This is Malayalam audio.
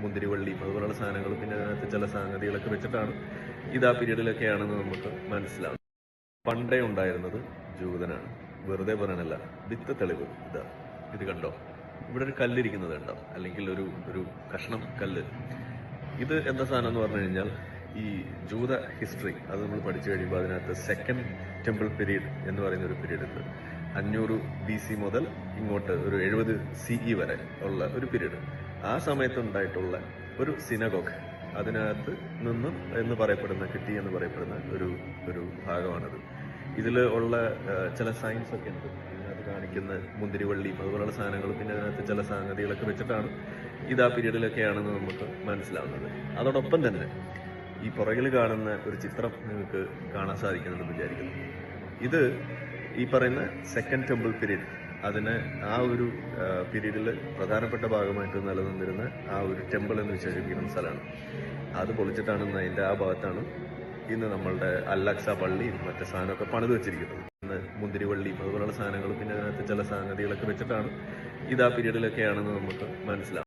മുന്തിരിവള്ളിയും അതുപോലുള്ള സാധനങ്ങളും പിന്നെ അതിനകത്ത് ചില സംഗതികളൊക്കെ വെച്ചിട്ടാണ് ഇത് ആ പീരീഡിലൊക്കെയാണെന്ന് നമുക്ക് മനസ്സിലാവും. പണ്ടേ ഉണ്ടായിരുന്നത് ജൂതനാണ്, വെറുതെ പറയാനല്ല, വിത്ത് തെളിവ് ഇതാ. ഇത് കണ്ടോ, ഇവിടെ ഒരു കല്ലിരിക്കുന്നത് കണ്ടോ, അല്ലെങ്കിൽ ഒരു ഒരു കഷ്ണം കല്ല്. ഇത് എന്താ സാധനം എന്ന് പറഞ്ഞു കഴിഞ്ഞാൽ ഈ ജൂത ഹിസ്റ്ററി അത് നമ്മൾ പഠിച്ചു കഴിയുമ്പോൾ അതിനകത്ത് സെക്കൻഡ് ടെമ്പിൾ പീരീഡ് എന്ന് പറയുന്ന ഒരു പീരീഡ് ഉണ്ട്. 500 BC മുതൽ ഇങ്ങോട്ട് ഒരു 70 CE വരെ ഉള്ള ഒരു പീരീഡ്. ആ സമയത്തുണ്ടായിട്ടുള്ള ഒരു സിനഗോഗ്, അതിനകത്ത് നിന്നും കിട്ടി എന്ന് പറയപ്പെടുന്ന ഒരു ഭാഗമാണത്. ഇതിൽ ഉള്ള ചില സയൻസ് ഒക്കെ ഉണ്ട്. ഇതിനകത്ത് കാണിക്കുന്ന മുന്തിരിവള്ളിയും അതുപോലുള്ള സാധനങ്ങളും പിന്നെ അതിനകത്ത് ചില സംഗതികളൊക്കെ വെച്ചിട്ടാണ് ഇത് ആ പീരീഡിലൊക്കെയാണെന്ന് നമുക്ക് മനസ്സിലാവുന്നത്. അതോടൊപ്പം തന്നെ ഈ പുറകിൽ കാണുന്ന ഒരു ചിത്രം നിങ്ങൾക്ക് കാണാൻ സാധിക്കുന്നുണ്ടെന്ന് വിചാരിക്കുന്നു. ഇത് ഈ പറയുന്ന സെക്കൻഡ് ടെമ്പിൾ പീരീഡ്, അതിന് ആ ഒരു പീരീഡിൽ പ്രധാനപ്പെട്ട ഭാഗമായിട്ട് നിലനിന്നിരുന്ന ആ ഒരു ടെമ്പിൾ എന്ന് വിശേഷിപ്പിക്കുന്ന സ്ഥലമാണ്. അത് പൊളിച്ചിട്ടാണ് അതിൻ്റെ ആ ഭാഗത്താണ് ഇന്ന് നമ്മളുടെ അൽ-അഖ്സ പള്ളിയും മറ്റു സാധനമൊക്കെ പണിത് വെച്ചിരിക്കുന്നത്. ഇന്ന് മുന്തിരിവള്ളിയും അതുപോലുള്ള സാധനങ്ങളും പിന്നെ അതിനകത്ത് ചില സംഗതികളൊക്കെ വെച്ചിട്ടാണ് ഇത് ആ പീരീഡിലൊക്കെയാണെന്ന് നമുക്ക് മനസ്സിലാവും.